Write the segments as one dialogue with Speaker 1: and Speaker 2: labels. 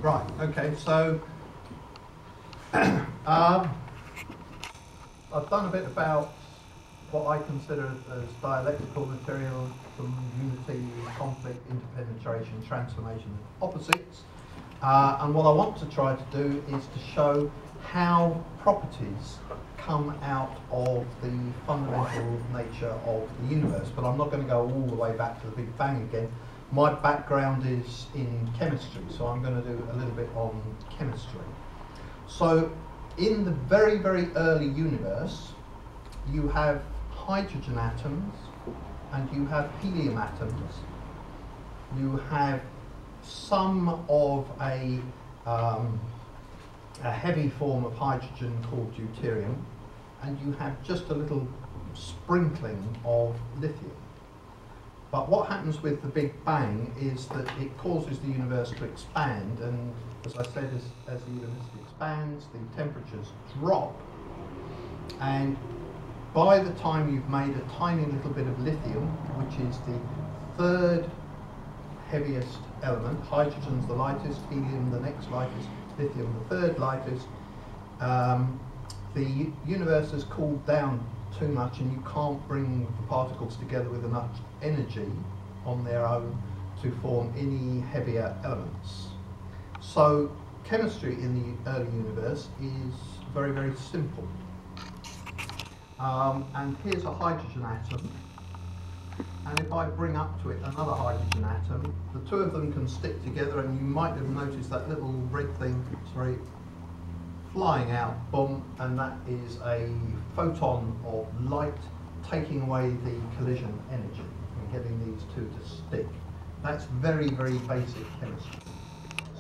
Speaker 1: Right, okay, so I've done a bit about what I consider as dialectical material, from unity, conflict, interpenetration, transformation, and opposites. And what I want to try to do is to show how properties come out of the fundamental nature of the universe. But I'm not going to go all the way back to the Big Bang again. My background is in chemistry, so I'm going to do a little bit on chemistry. So in the very, very early universe, you have hydrogen atoms and you have helium atoms. You have some of a heavy form of hydrogen called deuterium, and you have just a little sprinkling of lithium. But what happens with the Big Bang is that it causes the universe to expand, and as I said, as the universe expands, the temperatures drop, and by the time you've made a tiny little bit of lithium, which is the third heaviest element, hydrogen's the lightest, helium the next lightest, lithium the third lightest, the universe has cooled down too much and you can't bring the particles together with enough energy on their own to form any heavier elements. So chemistry in the early universe is very, very simple. And here's a hydrogen atom, and if I bring up to it another hydrogen atom, the two of them can stick together, and you might have noticed that little red thing, sorry, flying out, boom, and that is a photon of light taking away the collision energy and getting these two to stick. That's very, very basic chemistry.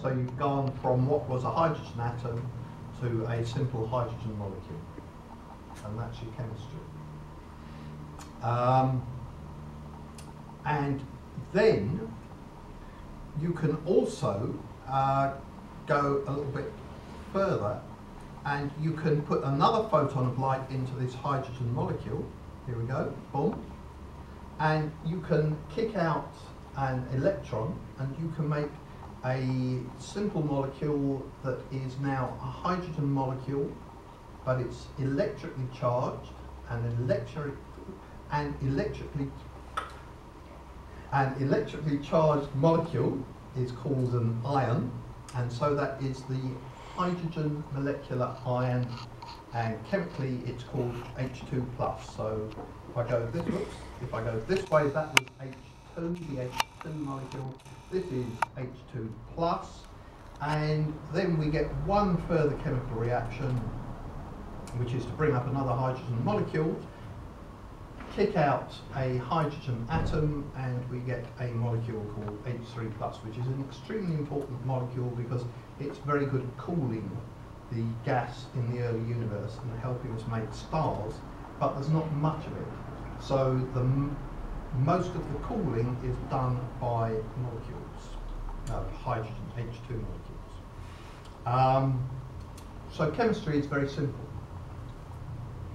Speaker 1: So you've gone from what was a hydrogen atom to a simple hydrogen molecule, and that's your chemistry. And then you can also go a little bit further, and you can put another photon of light into this hydrogen molecule. Here we go, boom. And you can kick out an electron, and you can make a simple molecule that is now a hydrogen molecule, but it's electrically charged, and an electrically charged molecule is called an ion, and so that is the hydrogen molecular ion, and chemically it's called H2+. So if I go this way, that was H2, the H2 molecule. This is H2+, and then we get one further chemical reaction, which is to bring up another hydrogen molecule, kick out a hydrogen atom, and we get a molecule called H3+, which is an extremely important molecule because it's very good at cooling the gas in the early universe and helping us make stars, but there's not much of it. So most of the cooling is done by molecules, hydrogen, H2 molecules. So chemistry is very simple,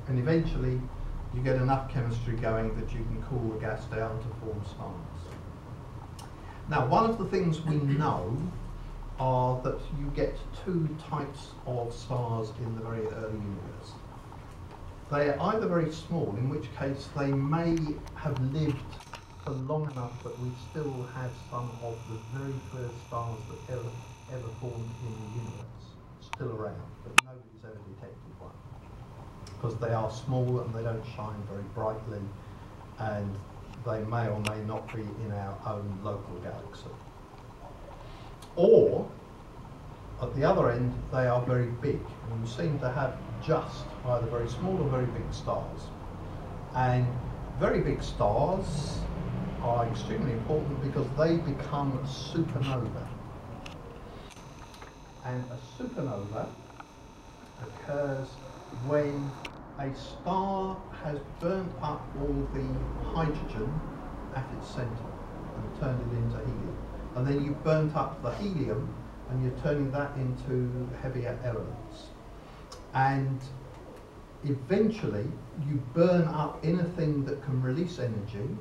Speaker 1: and eventually you get enough chemistry going that you can cool the gas down to form stars. Now, one of the things we know are that you get two types of stars in the very early universe. They are either very small, in which case they may have lived for long enough that we still have some of the very first stars that ever formed in the universe still around, but nobody's ever detected one, because they are small and they don't shine very brightly, and they may or may not be in our own local galaxy. Or, at the other end, they are very big, and you seem to have just either very small or very big stars. And very big stars are extremely important because they become supernovae. And a supernova occurs when a star has burnt up all the hydrogen at its centre and turned it into helium. And then you've burnt up the helium and you're turning that into heavier elements. And eventually you burn up anything that can release energy,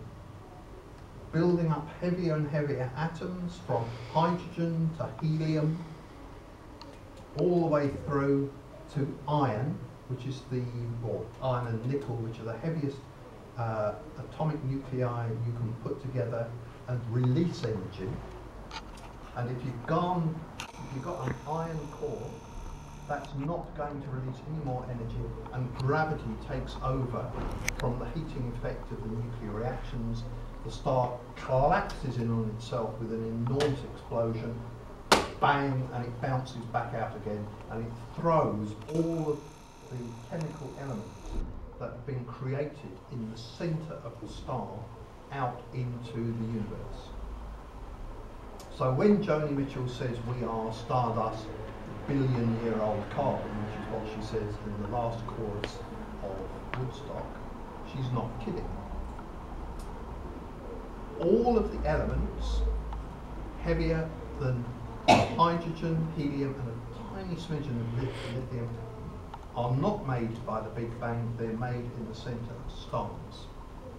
Speaker 1: building up heavier and heavier atoms from hydrogen to helium all the way through to iron, which is or iron and nickel, which are the heaviest atomic nuclei you can put together and release energy. And if you've got an iron core, that's not going to release any more energy, and gravity takes over from the heating effect of the nuclear reactions. The star collapses in on itself with an enormous explosion, bang, and it bounces back out again, and it throws all of the chemical elements that have been created in the centre of the star out into the universe. So when Joni Mitchell says we are Stardust, billion-year-old carbon, which is what she says in the last chorus of Woodstock, she's not kidding. All of the elements heavier than hydrogen, helium, and a tiny smidgen of lithium are not made by the Big Bang, they're made in the centre of stars.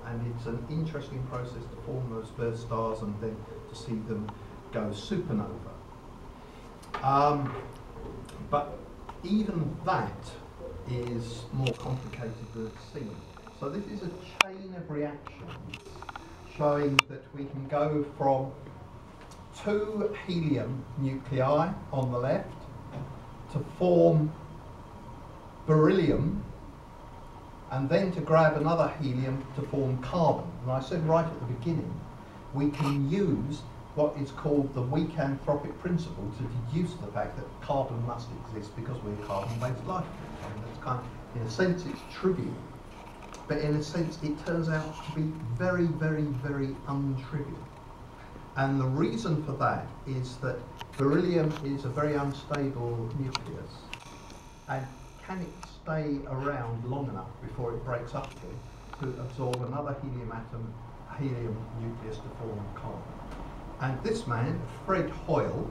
Speaker 1: And it's an interesting process to form those first stars and then to see them go supernova. But even that is more complicated than it seems. So this is a chain of reactions showing that we can go from 2 helium nuclei on the left to form beryllium, and then to grab another helium to form carbon. And I said right at the beginning, we can use what is called the weak anthropic principle to deduce the fact that carbon must exist because we're carbon-based life. And that's kind of, in a sense, it's trivial, but in a sense, it turns out to be very, very, very untrivial. And the reason for that is that beryllium is a very unstable nucleus, and can it stay around long enough before it breaks up again to absorb another helium atom, helium nucleus to form carbon? And this man, Fred Hoyle,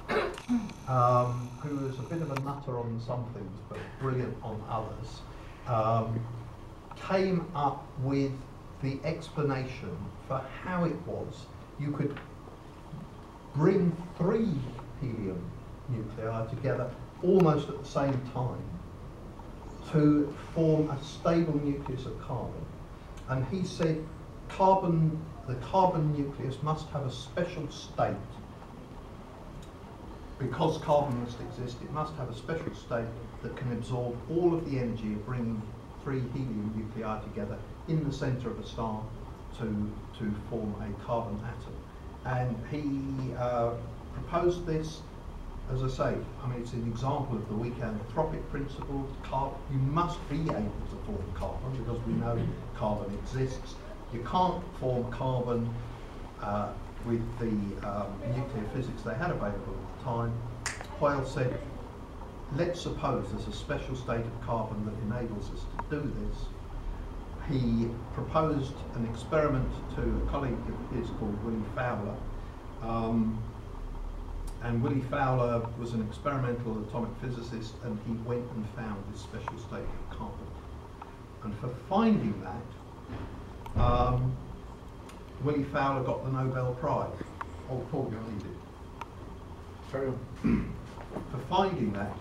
Speaker 1: who is a bit of a nutter on some things but brilliant on others, came up with the explanation for how it was you could bring 3 helium nuclei together almost at the same time to form a stable nucleus of carbon. And he said the carbon nucleus must have a special state. Because carbon must exist, it must have a special state that can absorb all of the energy of bringing 3 helium nuclei together in the centre of a star to form a carbon atom. And he proposed this, as I say, I mean, it's an example of the weak anthropic principle. You must be able to form carbon because we know carbon exists. You can't form carbon with the nuclear physics they had available at the time. Hoyle said, let's suppose there's a special state of carbon that enables us to do this. He proposed an experiment to a colleague of his called Willie Fowler. And Willie Fowler was an experimental atomic physicist, and he went and found this special state of carbon. And for finding that, Willie Fowler got the Nobel Prize. Oh, Paul, you'll need it.
Speaker 2: Carry on.
Speaker 1: For finding that,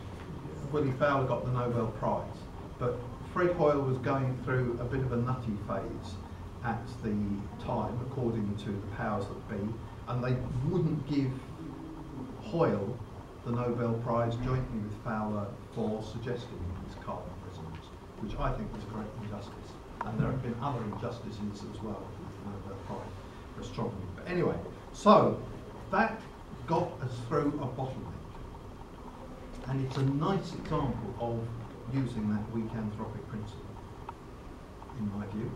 Speaker 1: Willie Fowler got the Nobel Prize. But Fred Hoyle was going through a bit of a nutty phase at the time, according to the powers that be, and they wouldn't give Hoyle the Nobel Prize jointly with Fowler for suggesting this carbon resonance, which I think was a great injustice. And there have been other injustices as well with the Nobel Prize for astronomy. But anyway, so that got us through a bottleneck. And it's a nice example of using that weak anthropic principle, in my view.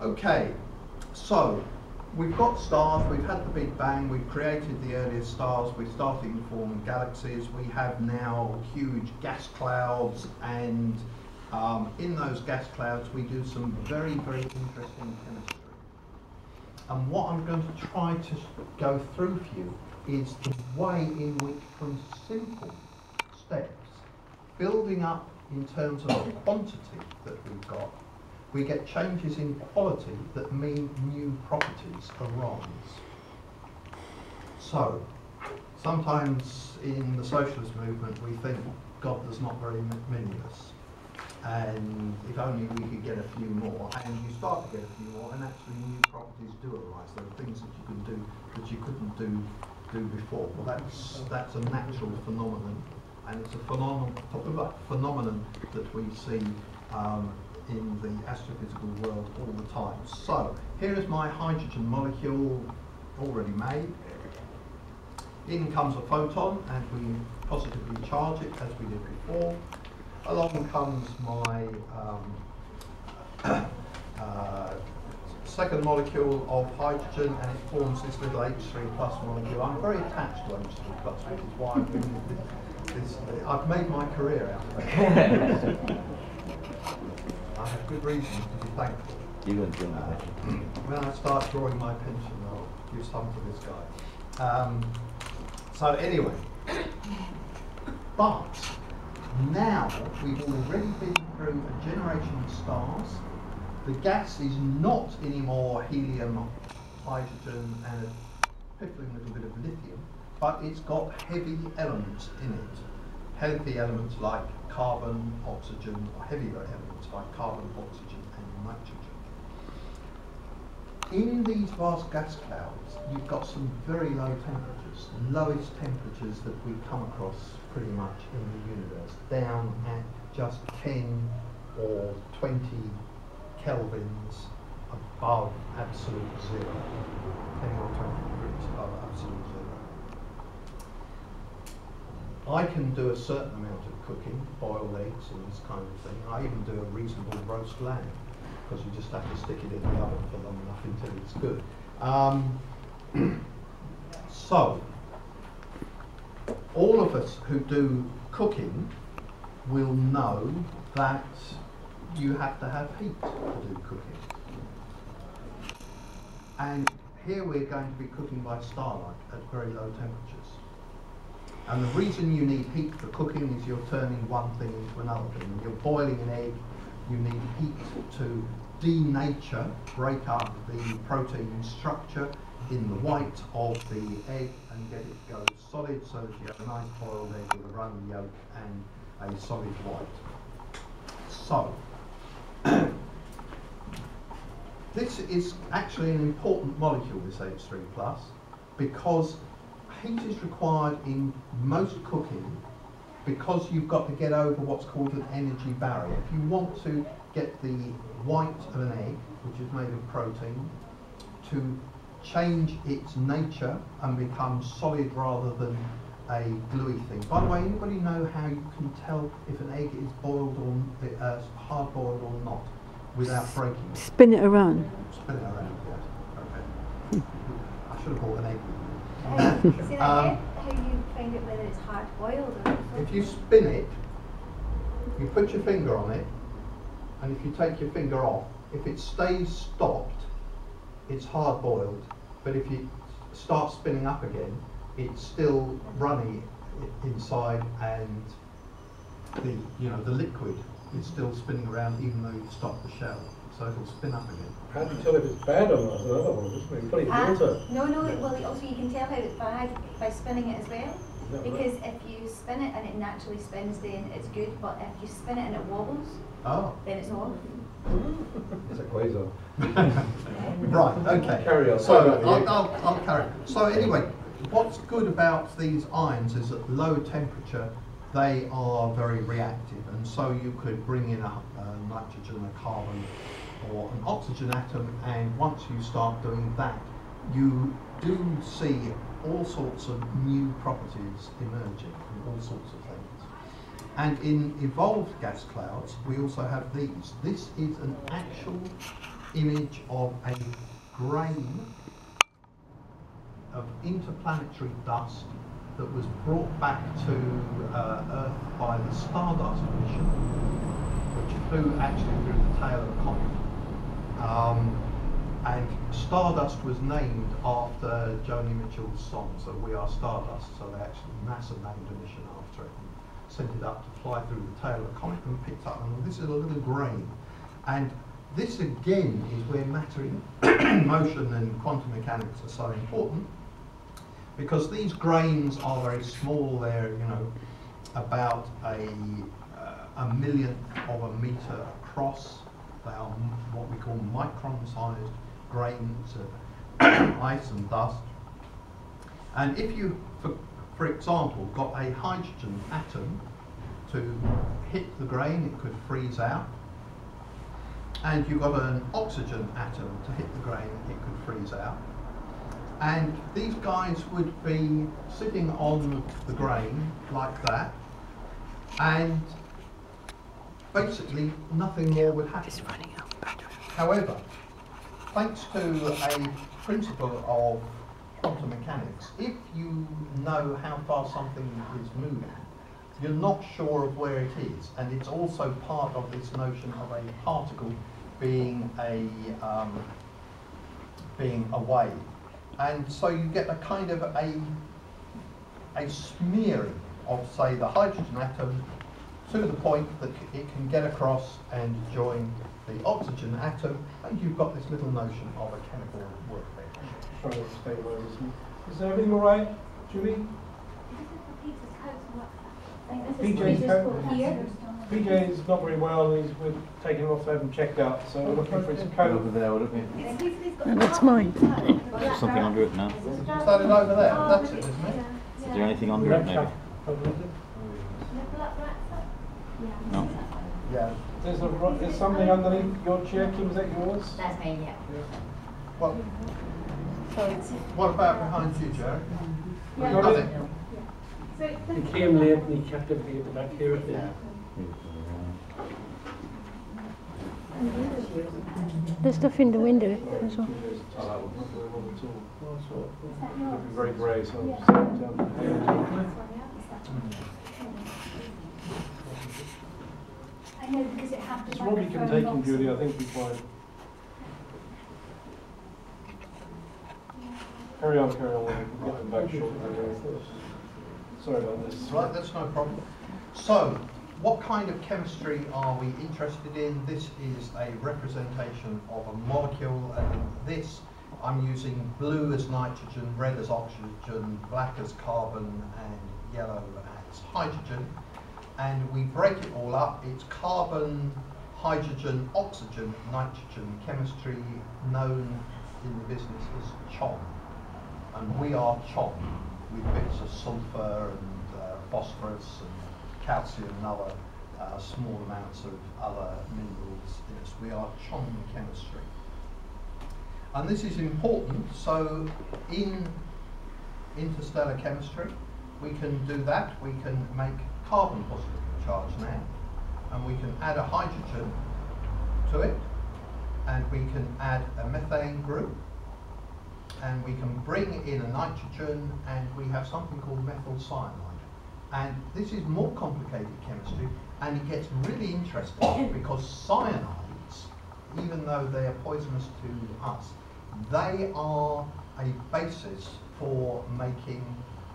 Speaker 1: Okay, so we've got stars, we've had the Big Bang, we've created the earliest stars, we're starting to form galaxies, we have now huge gas clouds, and in those gas clouds we do some very, very interesting chemistry. And what I'm going to try to go through for you is the way in which, from simple steps, building up in terms of the quantity that we've got, we get changes in quality that mean new properties arise. So, sometimes in the socialist movement we think God, there's not very many of us, and if only we could get a few more, and you start to get a few more, and actually new properties do arise. There are things that you can do that you couldn't do before. Well, that's a natural phenomenon, and it's a phenomenon that we see in the astrophysical world all the time. So here is my hydrogen molecule already made. In comes a photon, and we positively charge it as we did before. Along comes my second molecule of hydrogen, and it forms this little H3 plus molecule. I'm very attached to H3 plus, which is why I'm doing this. I've made my career out of it. I have good reason to be thankful.
Speaker 2: You wouldn't do that.
Speaker 1: When I start drawing my pension, I'll give some to this guy. So anyway, but now we've already been through a generation of stars. The gas is not anymore helium, hydrogen, and a piffling little bit of lithium, but it's got heavy elements in it. Heavy elements like carbon, oxygen, or heavier elements like carbon, oxygen, and nitrogen. In these vast gas clouds, you've got some very low temperatures, the lowest temperatures that we come across pretty much in the universe, down at just 10 or 20 kelvins above absolute zero, 10 or 20 degrees above absolute zero. I can do a certain amount of cooking, boil eggs and this kind of thing. I even do a reasonable roast lamb, because you just have to stick it in the oven for long enough until it's good. So, all of us who do cooking will know that you have to have heat to do cooking. And here we're going to be cooking by starlight at very low temperatures. And the reason you need heat for cooking is you're turning one thing into another thing. When you're boiling an egg, you need heat to denature, break up the protein structure in the white of the egg and get it to go solid, so that you have a nice boiled egg with a runny yolk and a solid white. So, this is actually an important molecule, this H3+, because heat is required in most cooking, because you've got to get over what's called an energy barrier. If you want to get the white of an egg, which is made of protein, to change its nature and become solid rather than a gluey thing. By the way, anybody know how you can tell if an egg is boiled or hard boiled or not without breaking it?
Speaker 3: Spin it around.
Speaker 1: Spin it around, yes. Okay. I should have brought an egg with me.
Speaker 4: Say that again, how you find out whether it's hard boiled or not?
Speaker 1: If you spin it, you put your finger on it, and if you take your finger off, if it stays stopped, it's hard boiled. But if you start spinning up again, it's still runny inside, and the liquid is still spinning around even though you've stopped the shell. So it'll spin up again.
Speaker 5: How do you tell if it's bad or not? That's another one, isn't it? You put it in water.
Speaker 4: No, well also you can tell how it's bad by spinning it as well. Because if you spin it and it naturally spins, then it's good, but if you spin it and it wobbles, then it's off.
Speaker 5: It's a quasar.
Speaker 1: Right, okay.
Speaker 5: Carry on.
Speaker 1: So I'll carry on. So anyway, what's good about these ions is at low temperature they are very reactive, and so you could bring in a nitrogen, a carbon, or an oxygen atom, and once you start doing that, you do see all sorts of new properties emerging from all sorts of things. And in evolved gas clouds, we also have these. This is an actual image of a grain of interplanetary dust that was brought back to Earth by the Stardust mission, which flew actually through the tail of a comet. And Stardust was named after Joni Mitchell's song, so We Are Stardust, so they actually NASA named a mission after it and sent it up to fly through the tail of a comet and picked up, and this is a little grain. And this again is where matter in motion and quantum mechanics are so important, because these grains are very small. They're, you know, about a millionth of a metre across. They are what we call micron-sized grains of ice and dust. And if you, for example, got a hydrogen atom to hit the grain, it could freeze out. And you got an oxygen atom to hit the grain, it could freeze out. And these guys would be sitting on the grain like that, and basically nothing more would happen. However, thanks to a principle of quantum mechanics, if you know how far something is moving, you're not sure of where it is, and it's also part of this notion of a particle being a wave. And so you get a kind of a smearing of, say, the hydrogen atom to the point that it can get across and join the oxygen atom, and you've got this little notion of a chemical work there.
Speaker 5: Trying to stabilise. Is everything all right, Julie? PJ's coat. PJ's not very well, and we're taking him off to have him checked out, so we're looking for his coat.
Speaker 2: Over there, would it be?
Speaker 3: No, that's mine.
Speaker 2: There's something under it now.
Speaker 1: Started over there, that's it, isn't it?
Speaker 2: Is there anything under it, maybe? No.
Speaker 1: Yeah.
Speaker 5: There's something underneath your chair, Kim, is that yours?
Speaker 4: That's me, yeah.
Speaker 1: Well, what about behind you, Jerry?
Speaker 5: You got it?
Speaker 6: He came late and he kept everything at the back here at the end.
Speaker 3: There's stuff in the window as well.
Speaker 5: Looking very grey, so I'll
Speaker 4: I know, because it happened.
Speaker 5: just Robbie can take him, Julie, I think we'll be fine. Carry on, we'll get them back shortly. Sorry about this.
Speaker 1: Right, that's no problem. So, what kind of chemistry are we interested in? This is a representation of a molecule, and in this I'm using blue as nitrogen, red as oxygen, black as carbon, and yellow as hydrogen. And we break it all up. It's carbon, hydrogen, oxygen, nitrogen chemistry, known in the business as CHOM. And we are CHOM, with bits of sulfur and phosphorus and calcium and other small amounts of other minerals in us. We are CHOM chemistry. And this is important, so in interstellar chemistry we can do that. We can make carbon positively charged now, and we can add a hydrogen to it, and we can add a methane group, and we can bring in a nitrogen, and we have something called methyl cyanide. And this is more complicated chemistry, and it gets really interesting because cyanides, even though they are poisonous to us, they are a basis for making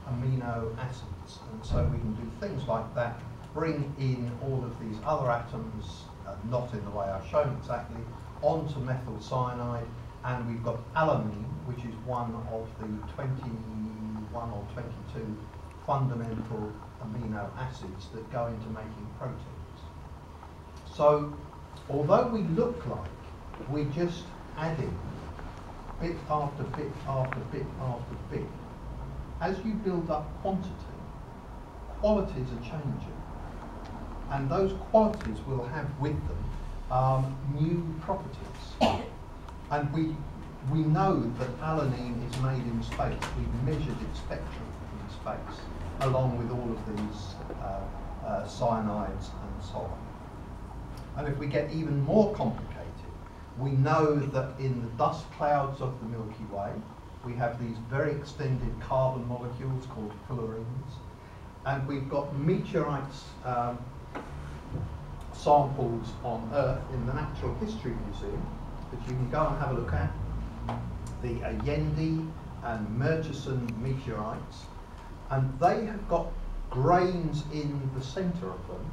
Speaker 1: amino acids. And so we can do things like that, bring in all of these other atoms, not in the way I've shown exactly, onto methyl cyanide, and we've got alanine, which is one of the 21 or 22 fundamental amino acids that go into making proteins. So, although we look like we're just adding bit after bit after bit after bit, as you build up quantity, qualities are changing. And those qualities will have with them new properties. And we know that alanine is made in space. We've measured its spectrum in space, along with all of these cyanides and so on. And if we get even more complicated, we know that in the dust clouds of the Milky Way, we have these very extended carbon molecules called fullerenes, and we've got meteorites samples on Earth in the Natural History Museum that you can go and have a look at, the Allende and Murchison meteorites, and they have got grains in the centre of them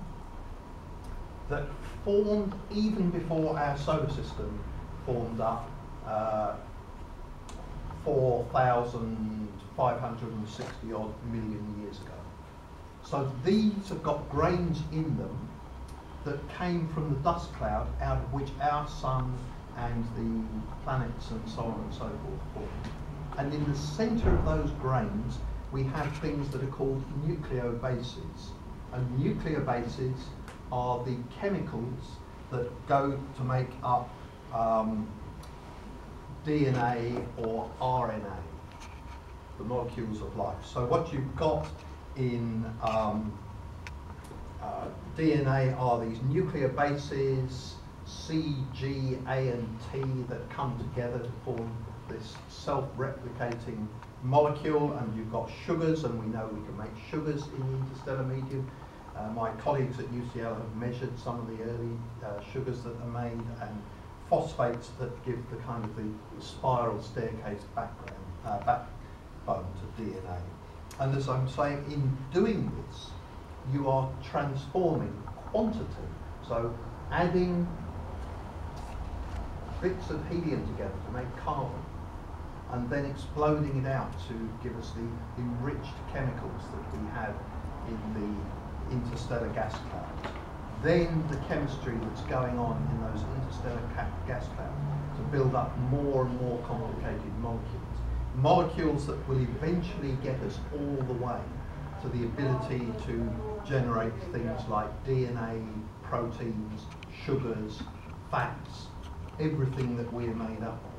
Speaker 1: that formed even before our solar system formed up 4,560 odd million years ago. So these have got grains in them that came from the dust cloud out of which our sun and the planets and so on and so forth formed. And in the centre of those grains we have things that are called nucleobases. And nucleobases are the chemicals that go to make up DNA or RNA, the molecules of life. So what you've got in DNA are these nucleobases, C, G, A and T that come together to form this self-replicating molecule, and you've got sugars, and we know we can make sugars in the interstellar medium. My colleagues at UCL have measured some of the early sugars that are made, and phosphates that give the kind of the spiral staircase backbone to DNA. And as I'm saying, in doing this, you are transforming quantity. So adding bits of helium together to make carbon, and then exploding it out to give us the enriched chemicals that we have in the interstellar gas clouds. Then the chemistry that's going on in those interstellar gas clouds to build up more and more complicated molecules. Molecules that will eventually get us all the way to the ability to generate things like DNA, proteins, sugars, fats, everything that we're made up of,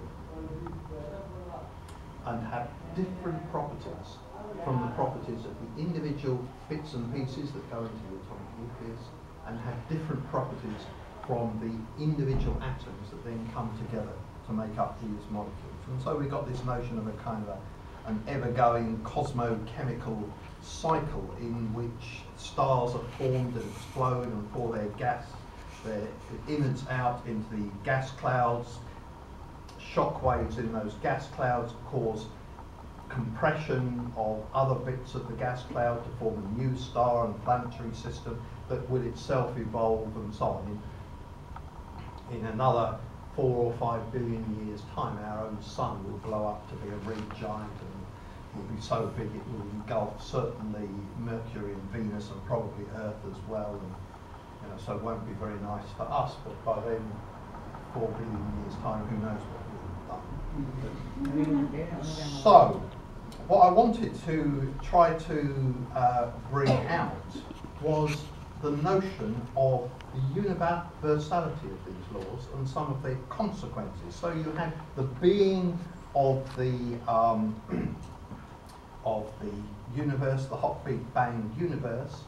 Speaker 1: and have different properties from the properties of the individual bits and pieces that go into the atomic nucleus, and have different properties from the individual atoms that then come together to make up these molecules. And so we've got this notion of a kind of an ever-going cosmochemical cycle in which stars are formed and explode and pour their gas, their innards out into the gas clouds. Shock waves in those gas clouds cause compression of other bits of the gas cloud to form a new star and planetary system that will itself evolve and so on. In another 4 or 5 billion years' time, our own sun will blow up to be a red giant and will be so big it will engulf certainly Mercury and Venus and probably Earth as well. And, so it won't be very nice for us, but by then, 4 billion years' time, who knows what we'll have done. So, what I wanted to try to bring out was the notion of the universality of these laws and some of their consequences. So you have the being of the universe, the hot big bang universe,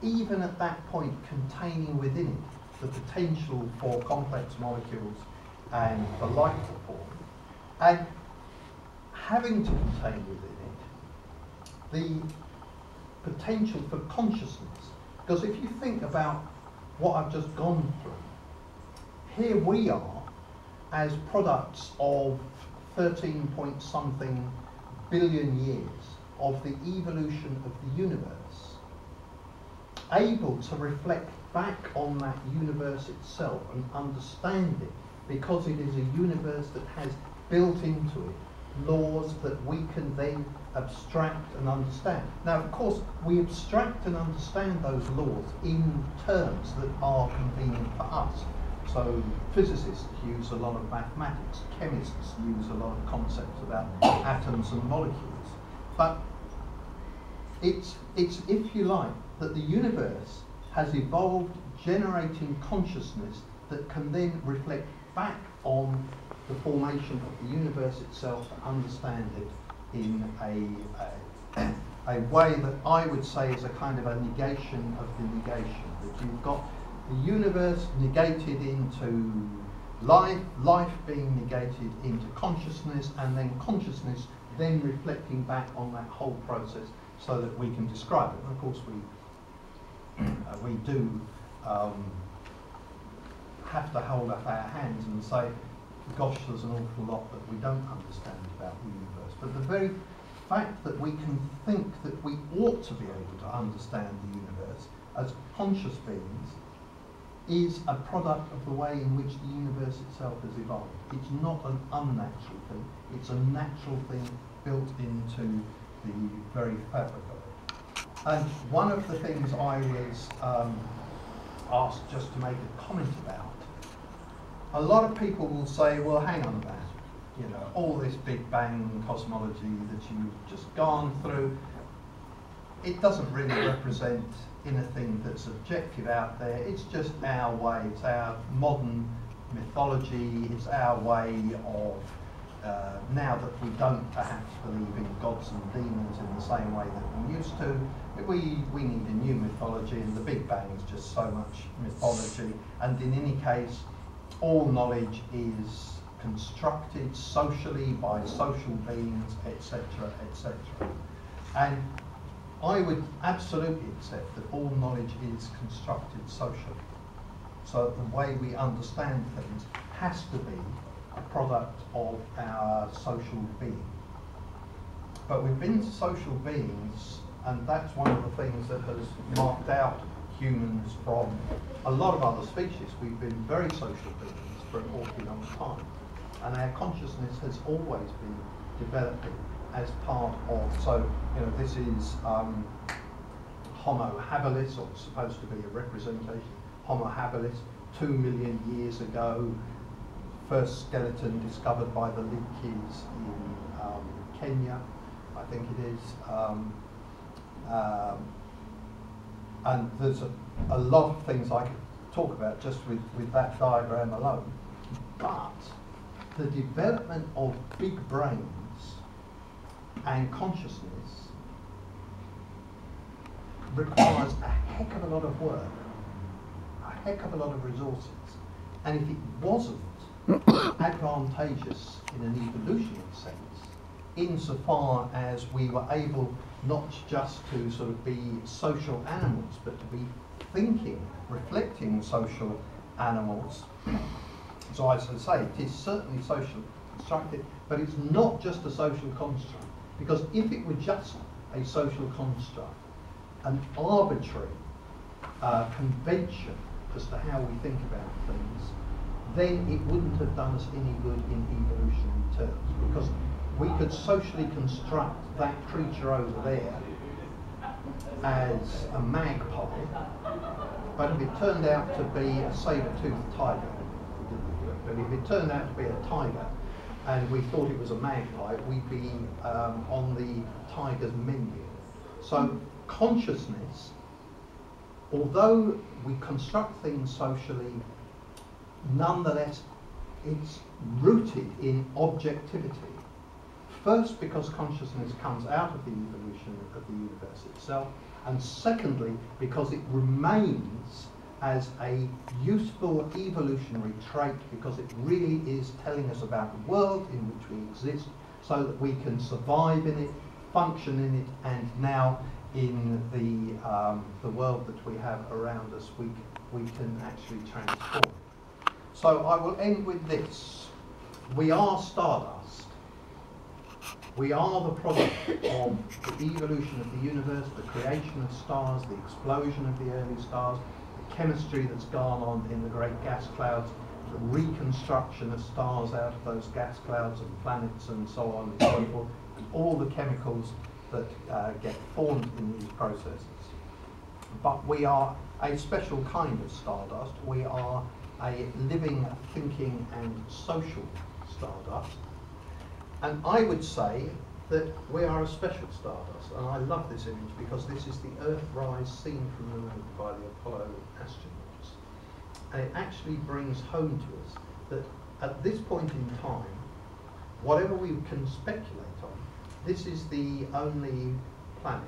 Speaker 1: even at that point containing within it the potential for complex molecules and for life to form, and having to contain within it the potential for consciousness. Because if you think about what I've just gone through, here we are as products of 13 point something billion years of the evolution of the universe, able to reflect back on that universe itself and understand it, because it is a universe that has built into it laws that we can then abstract and understand. Now, of course, we abstract and understand those laws in terms that are convenient for us. So physicists use a lot of mathematics, chemists use a lot of concepts about atoms and molecules. But it's if you like, that the universe has evolved generating consciousness that can then reflect back on the formation of the universe itself to understand it in a way that I would say is a kind of a negation of the negation. That you've got the universe negated into life, life being negated into consciousness, and then consciousness then reflecting back on that whole process so that we can describe it. And of course we do have to hold up our hands and say, gosh, there's an awful lot that we don't understand about the universe. But the very fact that we can think that we ought to be able to understand the universe as conscious beings is a product of the way in which the universe itself has evolved. It's not an unnatural thing, it's a natural thing built into the very fabric of it. And one of the things I was asked just to make a comment about, a lot of people will say, well, hang on a minute, you know, all this Big Bang cosmology that you've just gone through, it doesn't really represent anything that's objective out there. It's just our way, it's our modern mythology, it's our way of, now that we don't perhaps believe in gods and demons in the same way that we used to, we need a new mythology, and the Big Bang is just so much mythology, and in any case, all knowledge is constructed socially by social beings, etc., etc. And I would absolutely accept that all knowledge is constructed socially. So the way we understand things has to be a product of our social being. But we've been social beings, and that's one of the things that has marked out humans from a lot of other species. We've been very social beings for an awfully long time. And our consciousness has always been developing as part of, so, you know, this is Homo habilis, or supposed to be a representation, Homo habilis, 2 million years ago, first skeleton discovered by the Linkis in Kenya, I think it is. And there's a lot of things I could talk about just with that diagram alone. But the development of big brains and consciousness requires a heck of a lot of work, a heck of a lot of resources. And if it wasn't advantageous in an evolutionary sense, insofar as we were able not just to sort of be social animals, but to be thinking, reflecting social animals. So as I say, it is certainly socially constructed, but it's not just a social construct. Because if it were just a social construct, an arbitrary convention as to how we think about things, then it wouldn't have done us any good in evolutionary terms, because we could socially construct that creature over there as a magpie, but if it turned out to be a saber-toothed tiger, but if it turned out to be a tiger and we thought it was a magpie, we'd be on the tiger's menu. So consciousness, although we construct things socially, nonetheless it's rooted in objectivity. First, because consciousness comes out of the evolution of the universe itself, and secondly, because it remains as a useful evolutionary trait, because it really is telling us about the world in which we exist, so that we can survive in it, function in it, and now in the world that we have around us, we can actually transform it. So I will end with this. We are Stardust. We are the product of the evolution of the universe, the creation of stars, the explosion of the early stars, the chemistry that's gone on in the great gas clouds, the reconstruction of stars out of those gas clouds and planets and so on and so forth, and all the chemicals that get formed in these processes. But we are a special kind of stardust. We are a living, thinking and social stardust. And I would say that we are a special stardust, and I love this image because this is the Earthrise seen from the moon by the Apollo astronauts. And it actually brings home to us that at this point in time, whatever we can speculate on, this is the only planet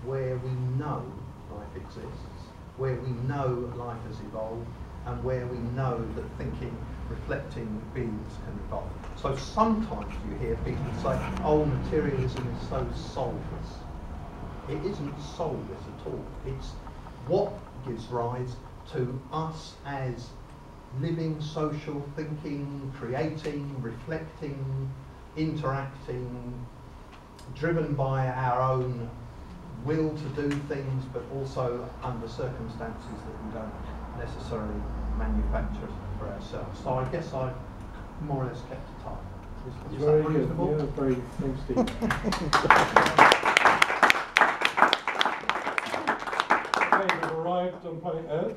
Speaker 1: where we know life exists, where we know life has evolved, and where we know that thinking, reflecting beings can evolve. So sometimes you hear people say, oh, materialism is so soulless. It isn't soulless at all. It's what gives rise to us as living, social, thinking, creating, reflecting, interacting, driven by our own will to do things, but also under circumstances that we don't necessarily manufacture for ourselves. So I guess I've more or less kept it up. Is
Speaker 5: very
Speaker 1: that
Speaker 5: good.
Speaker 1: reasonable?
Speaker 5: Yeah, very good. Thanks, Steve. Okay, we've arrived on planet Earth.